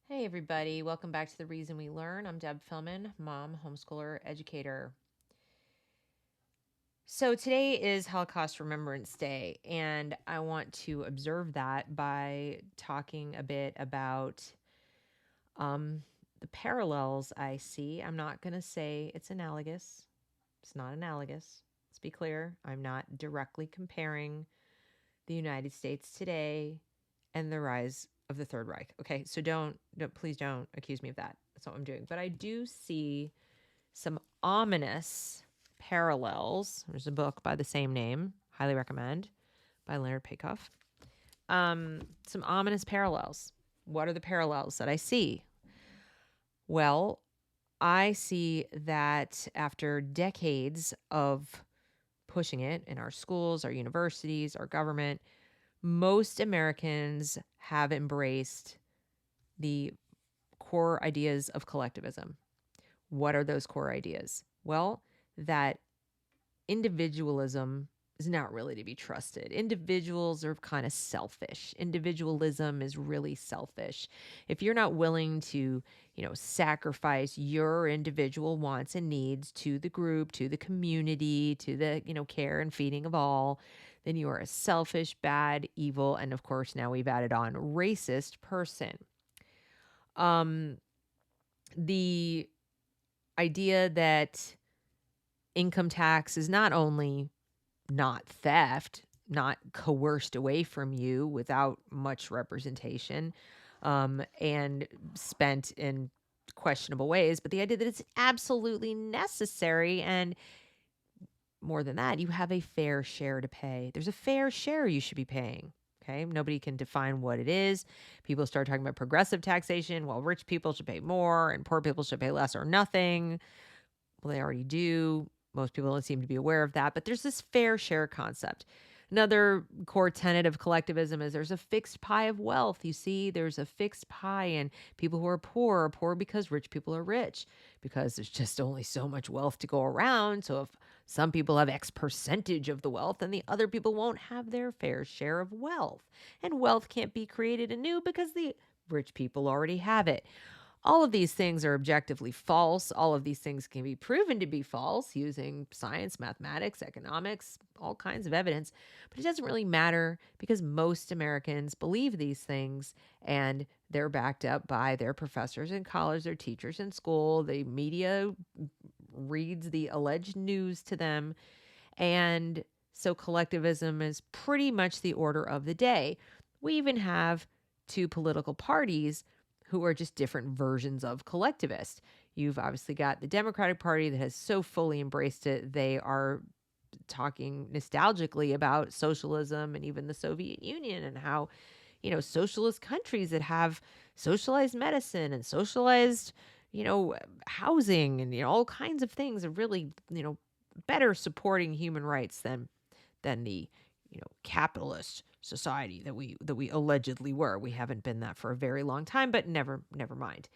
Hey, everybody. Welcome back to The Reason We Learn. I'm Deb Philman, mom, homeschooler, educator. So, today is Holocaust Remembrance Day, and I want to observe that by talking a bit about um, the parallels I see. I'm not going to say it's analogous. It's not analogous. Let's be clear. I'm not directly comparing the United States today and the rise of the Third Reich. Okay, so please don't accuse me of that. That's not what I'm doing. But I do see some ominous parallels. There's a book by the same name, highly recommend, by Leonard Peikoff. Some ominous parallels. What are the parallels that I see? Well, I see that after decades of pushing it in our schools, our universities, our government, most Americans have embraced the core ideas of collectivism. What are those core ideas? Well, that individualism is not really to be trusted. Individuals are kind of selfish. Individualism is really selfish. If you're not willing to, sacrifice your individual wants and needs to the group, to the community, to the, care and feeding of all, then you are a selfish, bad, evil, and of course now we've added on racist person. Um the idea that income tax is not only not theft, not coerced away from you without much representation, and spent in questionable ways, but the idea that it's absolutely necessary, and more than that, you have a fair share to pay. There's a fair share you should be paying. Okay. Nobody can define what it is. People start talking about progressive taxation. Well, rich people should pay more and poor people should pay less or nothing. Well, they already do. Most people don't seem to be aware of that, but there's this fair share concept. Another core tenet of collectivism is there's a fixed pie of wealth. You see, there's a fixed pie, and people who are poor because rich people are rich, because there's just only so much wealth to go around. So if some people have X percentage of the wealth, and the other people won't have their fair share of wealth. And wealth can't be created anew because the rich people already have it. All of these things are objectively false. All of these things can be proven to be false using science, mathematics, economics, all kinds of evidence. But it doesn't really matter because most Americans believe these things and they're backed up by their professors in college, their teachers in school. The media reads the alleged news to them. And so collectivism is pretty much the order of the day. We even have two political parties who are just different versions of collectivist. You've obviously got the Democratic Party that has so fully embraced it. They are talking nostalgically about socialism and even the Soviet Union and how, socialist countries that have socialized medicine and socialized, housing and, all kinds of things are really, better supporting human rights than the capitalist society that we allegedly were. We haven't been that for a very long time, but never mind.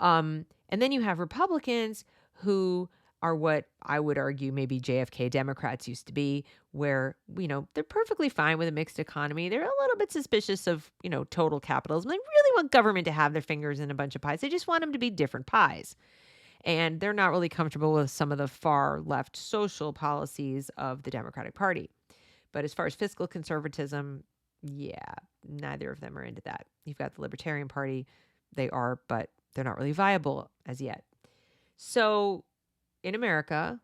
And then you have Republicans who are what I would argue maybe JFK Democrats used to be, where, they're perfectly fine with a mixed economy. They're a little bit suspicious of, total capitalism. They really want government to have their fingers in a bunch of pies. They just want them to be different pies. And they're not really comfortable with some of the far left social policies of the Democratic Party. But as far as fiscal conservatism, yeah, neither of them are into that. You've got the Libertarian Party. They are, but they're not really viable as yet. So in America,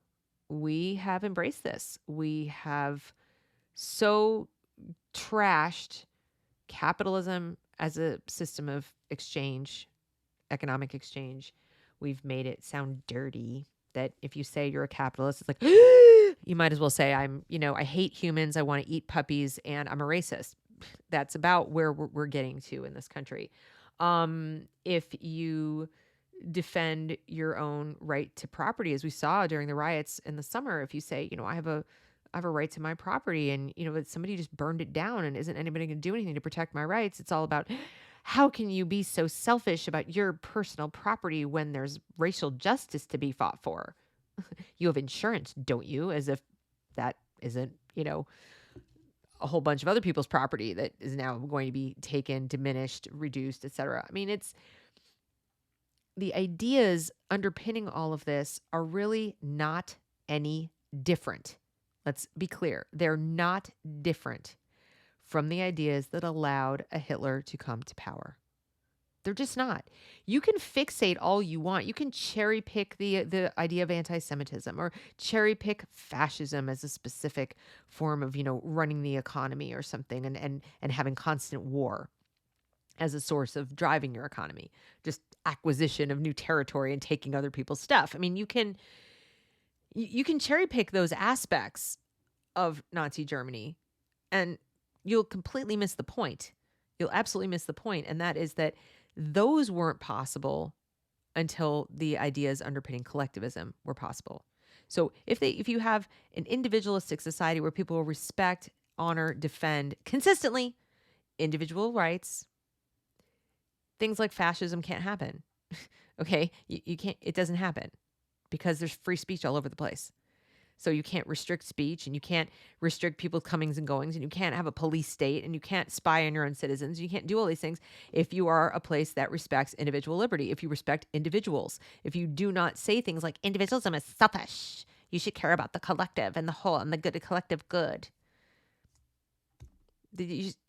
we have embraced this. We have so trashed capitalism as a system of exchange, economic exchange. We've made it sound dirty that if you say you're a capitalist, it's like, you might as well say, I hate humans, I want to eat puppies, and I'm a racist. That's about where we're getting to in this country. If you defend your own right to property, as we saw during the riots in the summer, if you say, I have a right to my property, and somebody just burned it down, and isn't anybody going to do anything to protect my rights? It's all about how can you be so selfish about your personal property when there's racial justice to be fought for? You have insurance, don't you? As if that isn't, a whole bunch of other people's property that is now going to be taken, diminished, reduced, etc. I mean, the ideas underpinning all of this are really not any different. Let's be clear. They're not different from the ideas that allowed a Hitler to come to power. They're just not. You can fixate all you want. You can cherry pick the idea of anti-Semitism or cherry pick fascism as a specific form of, running the economy or something, and having constant war as a source of driving your economy. Just acquisition of new territory and taking other people's stuff. I mean, you can cherry pick those aspects of Nazi Germany, and you'll completely miss the point. You'll absolutely miss the point, and that is that those weren't possible until the ideas underpinning collectivism were possible. So if you have an individualistic society where people will respect, honor, defend consistently individual rights, things like fascism can't happen. Okay? You can't, it doesn't happen because there's free speech all over the place. So you can't restrict speech, and you can't restrict people's comings and goings, and you can't have a police state, and you can't spy on your own citizens. You can't do all these things if you are a place that respects individual liberty, if you respect individuals, if you do not say things like individualism is selfish. You should care about the collective and the whole and the good, the collective good. It's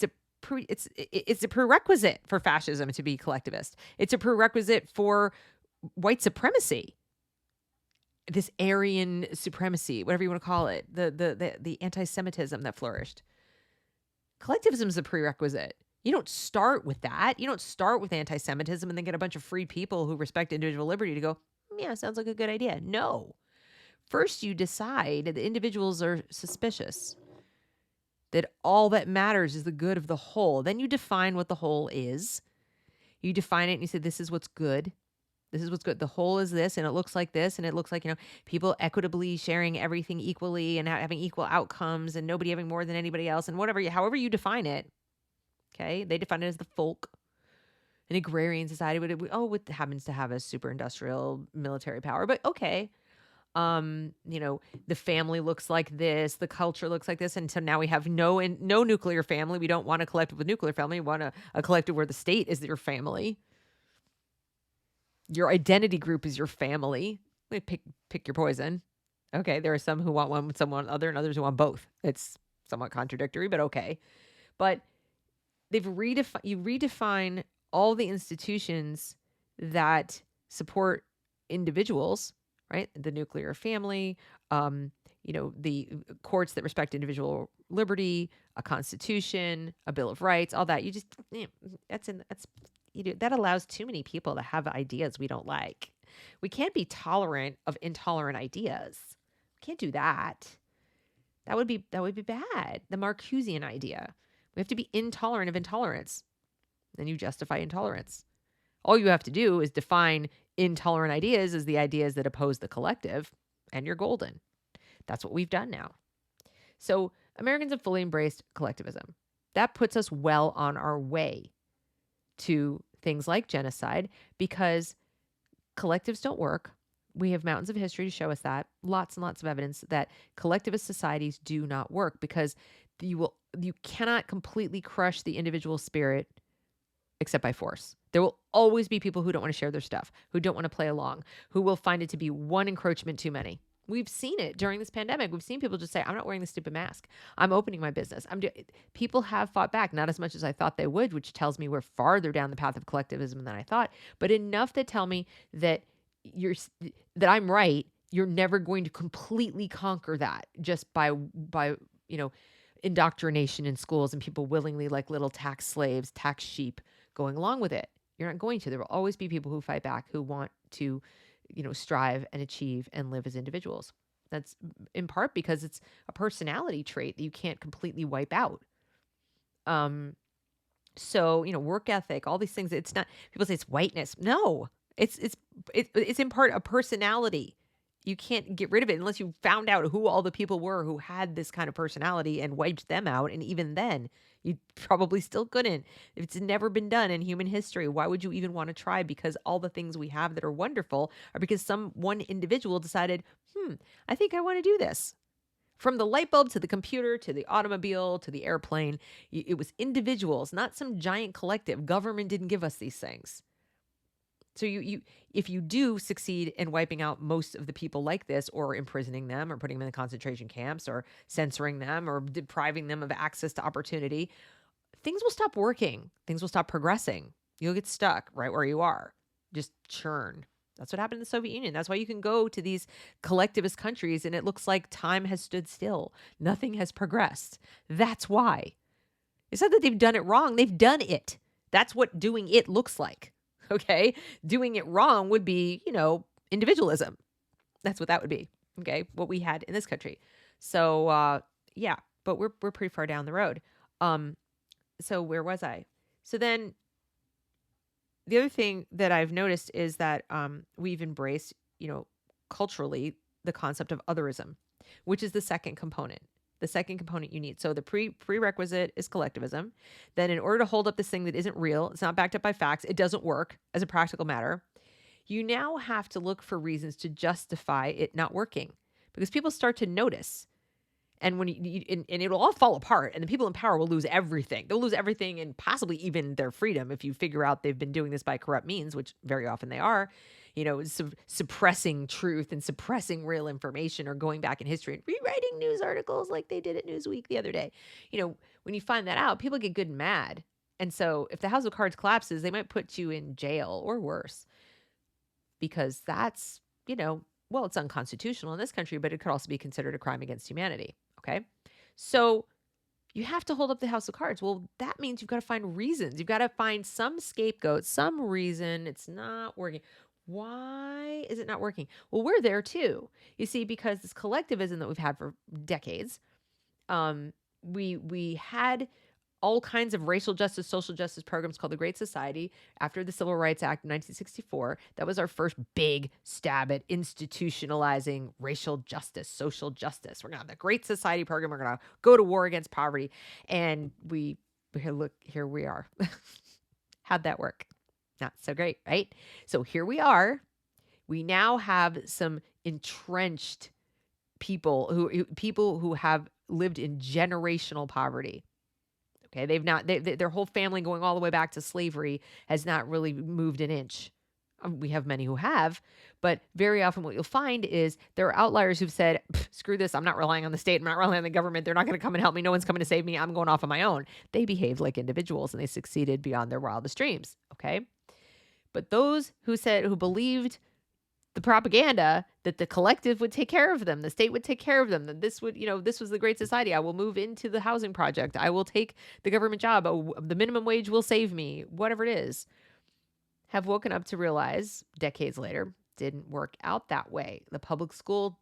a prerequisite for fascism to be collectivist. It's a prerequisite for white supremacy. This Aryan supremacy, whatever you want to call it, the anti-Semitism that flourished. Collectivism is a prerequisite. You don't start with that. You don't start with anti-Semitism and then get a bunch of free people who respect individual liberty to go, yeah, sounds like a good idea. No. First, you decide that individuals are suspicious, that all that matters is the good of the whole. Then you define what the whole is. You define it and you say, this is what's good. This is what's good. The whole is this, and it looks like this, and it looks like, people equitably sharing everything equally and having equal outcomes and nobody having more than anybody else, and however you define it. Okay. They define it as the folk. An agrarian society it happens to have a super industrial military power, but okay. The family looks like this, the culture looks like this. And so now we have no nuclear family. We don't want a collective with nuclear family. We want a collective where the state is your family. Your identity group is your family. Pick your poison. Okay, there are some who want one with someone other and others who want both. It's somewhat contradictory, but okay. But you redefine all the institutions that support individuals, right? The nuclear family, the courts that respect individual liberty, a constitution, a bill of rights, all that. That allows too many people to have ideas we don't like. We can't be tolerant of intolerant ideas. We can't do that. That would be bad. The Marcusean idea. We have to be intolerant of intolerance. Then you justify intolerance. All you have to do is define intolerant ideas as the ideas that oppose the collective, and you're golden. That's what we've done now. So Americans have fully embraced collectivism. That puts us well on our way to things like genocide, because collectives don't work. We have mountains of history to show us that. Lots and lots of evidence that collectivist societies do not work, because you cannot completely crush the individual spirit except by force. There will always be people who don't want to share their stuff, who don't want to play along, who will find it to be one encroachment too many. We've seen it during this pandemic. We've seen people just say, I'm not wearing the stupid mask. I'm opening my business. People have fought back, not as much as I thought they would, which tells me we're farther down the path of collectivism than I thought, but enough to tell me that I'm right. You're never going to completely conquer that just by indoctrination in schools and people willingly, like little tax slaves, tax sheep, going along with it. You're not going to. There will always be people who fight back, who want to strive and achieve and live as individuals. That's in part because it's a personality trait that you can't completely wipe out. So, work ethic, all these things, it's not, people say it's whiteness. No, it's in part a personality. You can't get rid of it unless you found out who all the people were who had this kind of personality and wiped them out. And even then, you probably still couldn't. If it's never been done in human history, why would you even want to try? Because all the things we have that are wonderful are because one individual decided, I think I want to do this. From the light bulb to the computer to the automobile to the 'It was individuals, not some giant collective. Government didn't give us these things. So you if you do succeed in wiping out most of the people like this, or imprisoning them, or putting them in concentration camps, or censoring them, or depriving them of access to opportunity, things will stop working. Things will stop progressing. You'll get stuck right where you are. Just churn. That's what happened in the Soviet Union. That's why you can go to these collectivist countries and it looks like time has stood still. Nothing has progressed. That's why. It's not that they've done it wrong. They've done it. That's what doing it looks like. Okay. Doing it wrong would be, individualism. That's what that would be. Okay. What we had in this country. So, yeah, but we're pretty far down the road. So where was I? So then the other thing that I've noticed is that we've embraced, culturally, the concept of otherism, which is the second component. The second component you need. So the prerequisite is collectivism. Then in order to hold up this thing that isn't real, it's not backed up by facts, it doesn't work as a practical matter, you now have to look for reasons to justify it not working, because people start to notice. And when and it'll all fall apart, and the people in power will lose everything. They'll lose everything, and possibly even their freedom, if you figure out they've been doing this by corrupt means, which very often they are, suppressing truth and suppressing real information, or going back in history and rewriting news articles like they did at Newsweek the other day. When you find that out, people get good and mad. And so if the House of Cards collapses, they might put you in jail or worse, because that's, well, it's unconstitutional in this country, but it could also be considered a crime against humanity. Okay. So you have to hold up the House of Cards. Well, that means you've got to find reasons. You've got to find some scapegoat, some reason it's not working. Why is it not working? Well, we're there too. You see, because this collectivism that we've had for decades, we had all kinds of racial justice, social justice programs called the Great Society after the Civil Rights Act of 1964. That was our first big stab at institutionalizing racial justice, social justice. We're going to have the Great Society program. We're going to go to war against poverty. And here we are. How'd that work? Not so great, right? So here we are. We now have some entrenched people who have lived in generational poverty. Okay, their whole family going all the way back to slavery has not really moved an inch. We have many who have, but very often what you'll find is there are outliers who've said, screw this, I'm not relying on the state, I'm not relying on the government, they're not going to come and help me, no one's coming to save me, I'm going off on my own. They behaved like individuals and they succeeded beyond their wildest dreams, okay? But those who believed the propaganda that the collective would take care of them, the state would take care of them, that this was the Great Society. I will move into the housing project. I will take the government job. The minimum wage will save me, whatever it is, have woken up to realize decades later, didn't work out that way. The public school,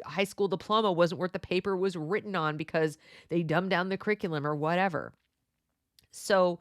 high school diploma wasn't worth the paper it was written on because they dumbed down the curriculum or whatever. So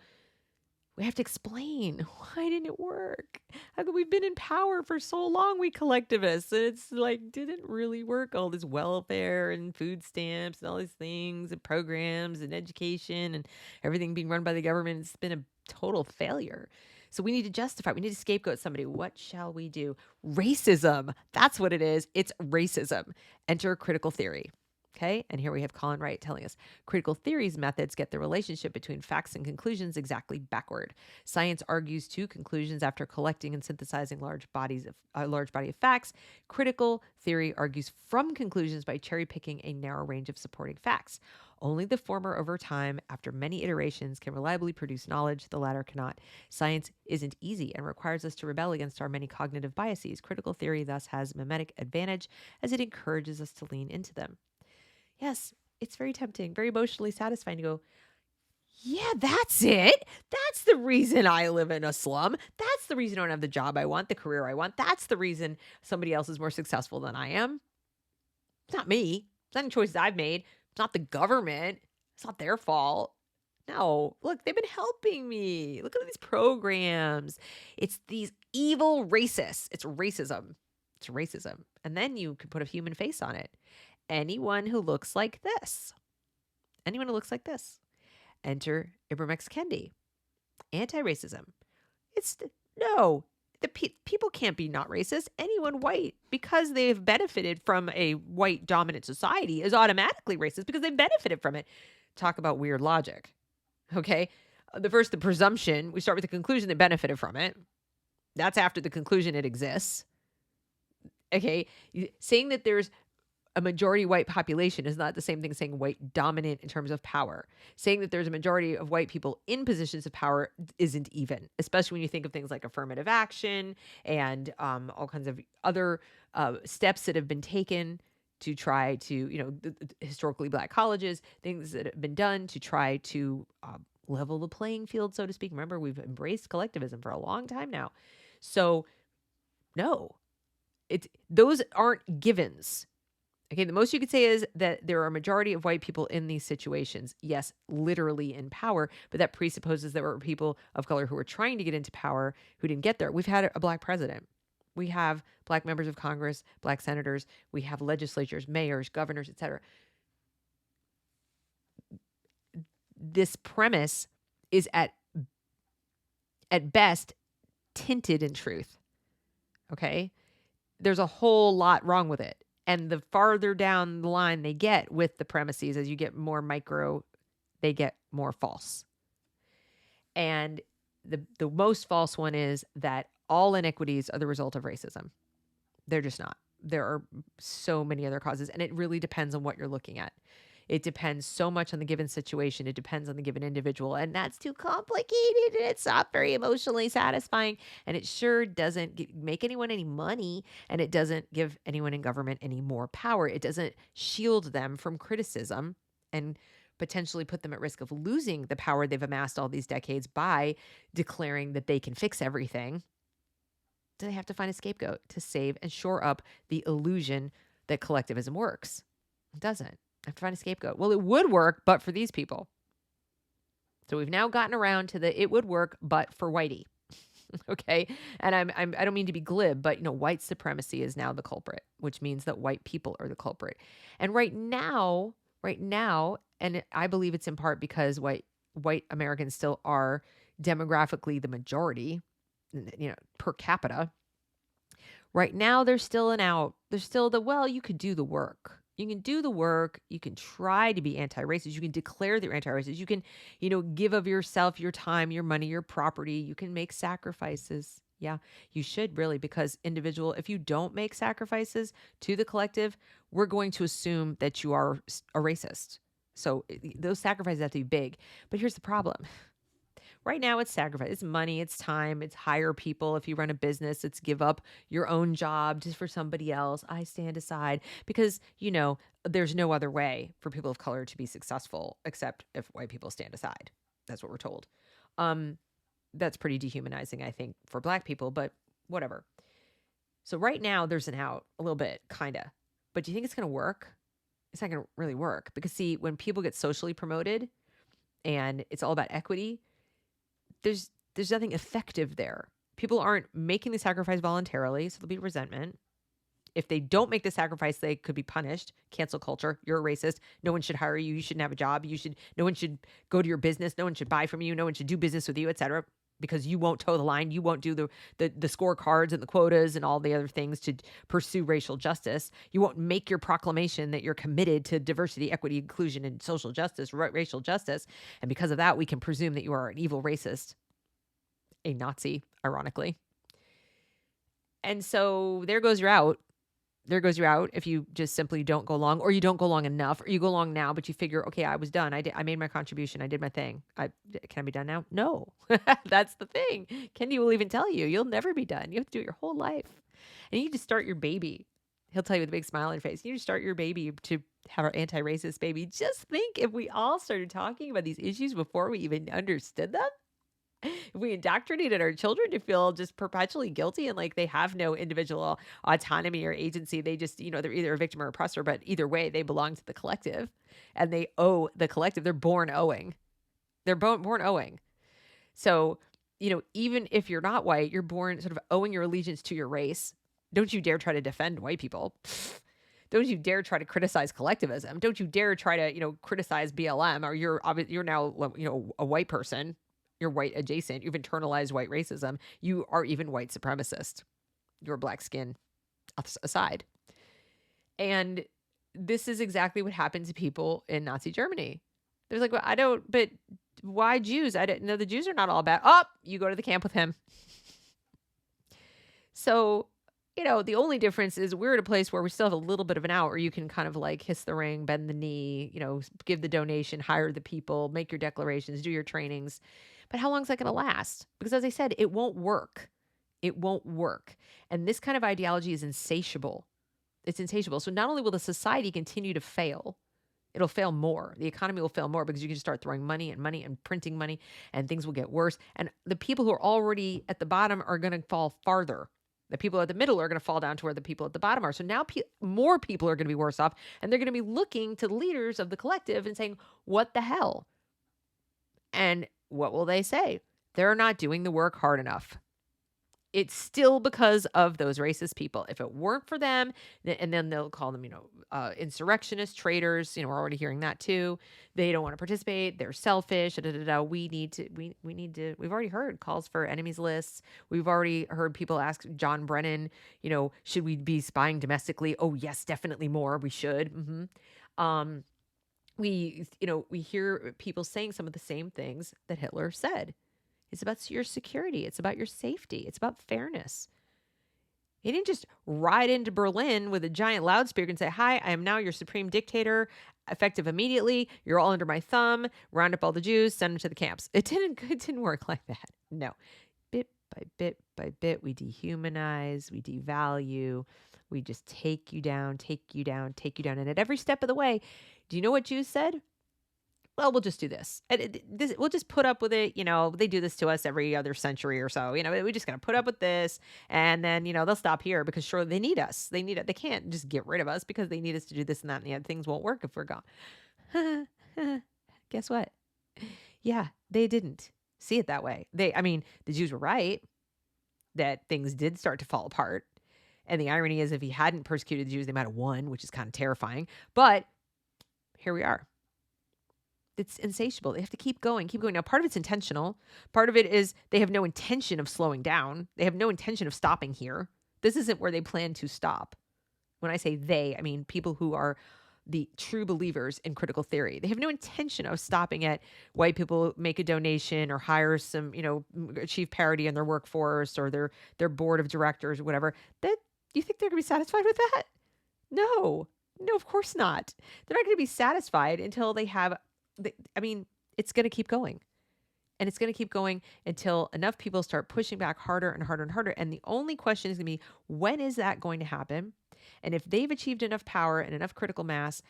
we have to explain, why didn't it work? How come we've been in power for so long, we collectivists, and it's like didn't really work? All this welfare and food stamps and all these things and programs and education and everything being run by the government, it's been a total failure. So we need to justify, we need to scapegoat somebody. What shall we do? Racism. That's what it is. It's racism. Enter critical theory. Okay, and here we have Colin Wright telling us critical theory's methods get the relationship between facts and conclusions exactly backward. Science argues to conclusions after collecting and synthesizing large body of facts. Critical theory argues from conclusions by cherry picking a narrow range of supporting facts. Only the former over time, after many iterations, can reliably produce knowledge. The latter cannot. Science isn't easy and requires us to rebel against our many cognitive biases. Critical theory thus has mimetic advantage as it encourages us to lean into them. Yes, it's very tempting, very emotionally satisfying to go, yeah, that's it. That's the reason I live in a slum. That's the reason I don't have the job I want, the career I want. That's the reason somebody else is more successful than I am. It's not me. It's not any choices I've made. It's not the government. It's not their fault. No, look, they've been helping me. Look at these programs. It's these evil racists. It's racism. It's racism. And then you can put a human face on it. Anyone who looks like this. Anyone who looks like this. Enter Ibram X. Kendi. Anti-racism. People can't be not racist. Anyone white, because they've benefited from a white dominant society, is automatically racist because they've benefited from it. Talk about weird logic. Okay? The presumption, we start with the conclusion they benefited from it. That's after the conclusion it exists. Okay. Saying that there's a majority white population is not the same thing as saying white dominant in terms of power. Saying that there's a majority of white people in positions of power isn't even, especially when you think of things like affirmative action and all kinds of other steps that have been taken to try to, historically black colleges, things that have been done to try to level the playing field, so to speak. Remember, we've embraced collectivism for a long time now. So, no, those aren't givens. Okay, the most you could say is that there are a majority of white people in these situations. Yes, literally in power, but that presupposes there were people of color who were trying to get into power who didn't get there. We've had a black president. We have black members of Congress, black senators. We have legislatures, mayors, governors, etc. This premise is at best tinted in truth. Okay? There's a whole lot wrong with it. And the farther down the line they get with the premises, as you get more micro, they get more false. And the most false one is that all inequities are the result of racism. They're just not. There are so many other causes, and it really depends on what you're looking at. It depends so much on the given situation. It depends on the given individual, and that's too complicated, and it's not very emotionally satisfying, and it sure doesn't make anyone any money, and it doesn't give anyone in government any more power. It doesn't shield them from criticism and potentially put them at risk of losing the power they've amassed all these decades by declaring that they can fix everything. They have to find a scapegoat to save and shore up the illusion that collectivism works. It doesn't. I have to find a scapegoat. Well, it would work, but for these people. So we've now gotten around to the it would work, but for whitey. Okay. And I don't mean to be glib, but white supremacy is now the culprit, which means that white people are the culprit. And right now, and I believe it's in part because white Americans still are demographically the majority, per capita. Right now, there's still an out. There's still you could do the work. You can do the work. You can try to be anti-racist. You can declare that you're anti-racist. You can, give of yourself, your time, your money, your property. You can make sacrifices. Yeah, you should really, because if you don't make sacrifices to the collective, we're going to assume that you are a racist. So those sacrifices have to be big. But here's the problem. Right now, it's sacrifice. It's money. It's time. It's hire people. If you run a business, it's give up your own job just for somebody else. I stand aside because, there's no other way for people of color to be successful except if white people stand aside. That's what we're told. That's pretty dehumanizing, I think, for black people, but whatever. So right now, there's an out a little bit, kind of. But do you think it's going to work? It's not going to really work because, see, when people get socially promoted and it's all about equity, there's nothing effective there. People aren't making the sacrifice voluntarily, so there'll be resentment. If they don't make the sacrifice, they could be punished. Cancel culture. You're a racist. No one should hire you. You shouldn't have a job. No one should go to your business. No one should buy from you. No one should do business with you, etc. Because you won't toe the line. You won't do the scorecards and the quotas and all the other things to pursue racial justice. You won't make your proclamation that you're committed to diversity, equity, inclusion, and social justice, racial justice. And because of that, we can presume that you are an evil racist, a Nazi, ironically. And so there goes your out. There goes your out if you just simply don't go along, or you don't go along enough, or you go along now, but you figure, okay, I was done. I made my contribution. I did my thing. Can I be done now? No, that's the thing. Kendi will even tell you, you'll never be done. You have to do it your whole life. And you need to start your baby. He'll tell you with a big smile on your face. You need to start your baby to have our anti-racist baby. Just think if we all started talking about these issues before we even understood them. If we indoctrinated our children to feel just perpetually guilty and like they have no individual autonomy or agency, they just, they're either a victim or oppressor, but either way, they belong to the collective and they owe the collective. They're born owing. They're born owing. So, even if you're not white, you're born sort of owing your allegiance to your race. Don't you dare try to defend white people. Don't you dare try to criticize collectivism. Don't you dare try to, criticize BLM, or you're now, a white person. You're white adjacent. You've internalized white racism. You are even white supremacist. Your black skin aside. And this is exactly what happened to people in Nazi Germany. There's like, well, but why Jews? I didn't know the Jews are not all bad. Oh, you go to the camp with him. So, the only difference is we're at a place where we still have a little bit of an out where you can kind of like hiss the ring, bend the knee, give the donation, hire the people, make your declarations, do your trainings. But how long is that going to last? Because as I said, it won't work. It won't work. And this kind of ideology is insatiable. It's insatiable. So not only will the society continue to fail, it'll fail more. The economy will fail more because you can just start throwing money and printing money and things will get worse. And the people who are already at the bottom are going to fall farther. The people at the middle are going to fall down to where the people at the bottom are. So now more people are going to be worse off and they're going to be looking to the leaders of the collective and saying, what the hell? And what will they say? They're not doing the work hard enough. It's still because of those racist people. If it weren't for them, and then they'll call them, insurrectionists, traitors. We're already hearing that too. They don't want to participate. They're selfish. Da, da, da, da. We need to. We need to. We've already heard calls for enemies lists. We've already heard people ask John Brennan, should we be spying domestically? Oh yes, definitely more. We should. We hear people saying some of the same things that Hitler said. It's about your security. It's about your safety. It's about fairness. He didn't just ride into Berlin with a giant loudspeaker and say, hi, I am now your supreme dictator, effective immediately. You're all under my thumb. Round up all the Jews, send them to the camps. It didn't work like that. No. Bit by bit, we dehumanize, we devalue, we just take you down, take you down, take you down. And at every step of the way, do you know what Jews said? Well, we'll just do this. We'll just put up with it. They do this to us every other century or so. We just got to put up with this. And then, they'll stop here because sure, they need us. They need it. They can't just get rid of us because they need us to do this and that. And the other things won't work if we're gone. Guess what? Yeah, they didn't see it that way. The Jews were right that things did start to fall apart. And the irony is if he hadn't persecuted the Jews, they might have won, which is kind of terrifying. But here we are. It's insatiable. They have to keep going, keep going. Now, part of it's intentional. Part of it is they have no intention of slowing down. They have no intention of stopping here. This isn't where they plan to stop. When I say they, I mean people who are the true believers in critical theory. They have no intention of stopping at white people make a donation or hire some, achieve parity in their workforce or their board of directors or whatever. That you think they're going to be satisfied with that? No, of course not. They're not going to be satisfied until they have it's going to keep going. And it's going to keep going until enough people start pushing back harder and harder and harder. And the only question is going to be, when is that going to happen? And if they've achieved enough power and enough critical mass,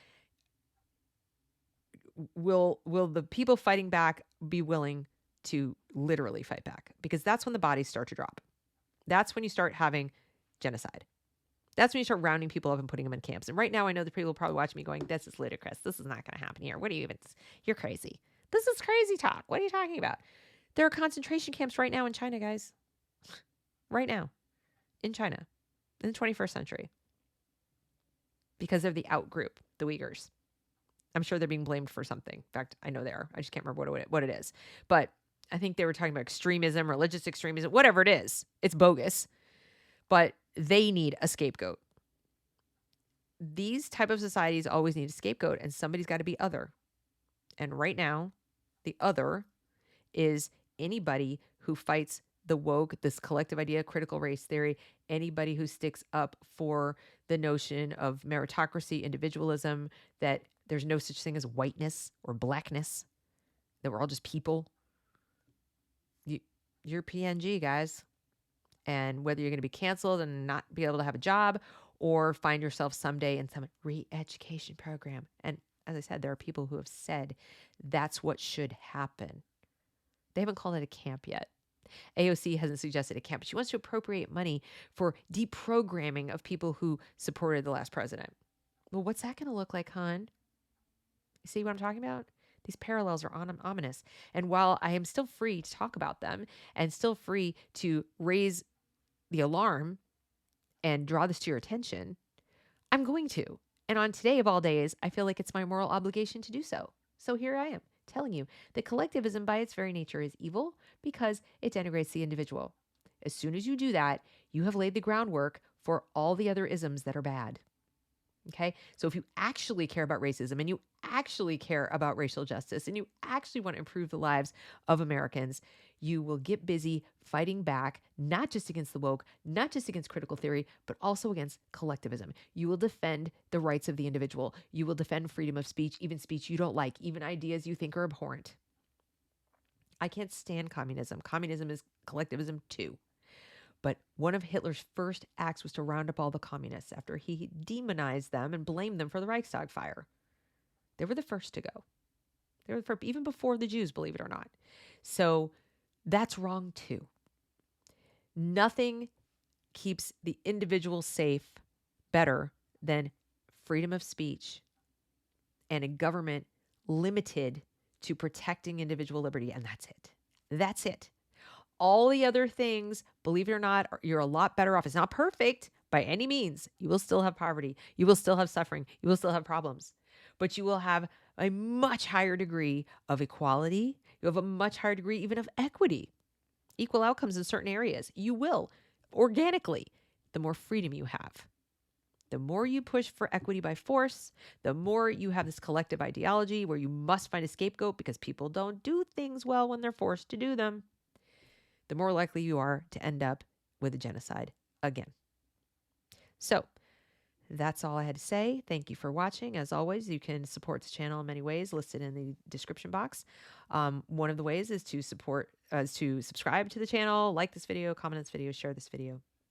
will the people fighting back be willing to literally fight back? Because that's when the bodies start to drop. That's when you start having genocide. That's when you start rounding people up and putting them in camps. And right now, I know the people probably watching me going, this is ludicrous. This is not going to happen here. What are you even? You're crazy. This is crazy talk. What are you talking about? There are concentration camps right now in China, guys. Right now. In China. In the 21st century. Because of the out group, the Uyghurs. I'm sure they're being blamed for something. In fact, I know they are. I just can't remember what it is. But I think they were talking about extremism, religious extremism, whatever it is. It's bogus. But they need a scapegoat. These type of societies always need a scapegoat, and somebody's got to be other. And right now, the other is anybody who fights the woke, this collective idea, critical race theory, anybody who sticks up for the notion of meritocracy, individualism, that there's no such thing as whiteness or blackness, that we're all just people. You're PNG, guys. And whether you're going to be canceled and not be able to have a job or find yourself someday in some re-education program. And as I said, there are people who have said that's what should happen. They haven't called it a camp yet. AOC hasn't suggested a camp. She wants to appropriate money for deprogramming of people who supported the last president. Well, what's that going to look like, hon? You see what I'm talking about? These parallels are ominous. And while I am still free to talk about them and still free to raise the alarm and draw this to your attention, I'm going to. And on today of all days, I feel like it's my moral obligation to do so. So here I am telling you that collectivism by its very nature is evil because it denigrates the individual. As soon as you do that, you have laid the groundwork for all the other isms that are bad. Okay. So if you actually care about racism and you actually care about racial justice and you actually want to improve the lives of Americans, you will get busy fighting back, not just against the woke, not just against critical theory, but also against collectivism. You will defend the rights of the individual. You will defend freedom of speech, even speech you don't like, even ideas you think are abhorrent. I can't stand communism. Communism is collectivism too. But one of Hitler's first acts was to round up all the communists after he demonized them and blamed them for the Reichstag fire. They were the first to go. They were even before the Jews, believe it or not. So that's wrong too. Nothing keeps the individual safe better than freedom of speech and a government limited to protecting individual liberty. And that's it. That's it. All the other things, believe it or not, you're a lot better off. It's not perfect by any means. You will still have poverty. You will still have suffering. You will still have problems. But you will have a much higher degree of equality. You have a much higher degree even of equity, equal outcomes in certain areas. You will organically, the more freedom you have. The more you push for equity by force, the more you have this collective ideology where you must find a scapegoat because people don't do things well when they're forced to do them, the more likely you are to end up with a genocide again. So that's all I had to say. Thank you for watching. As always, you can support the channel in many ways listed in the description box. One of the ways is to subscribe to the channel, like this video, comment on this video, share this video.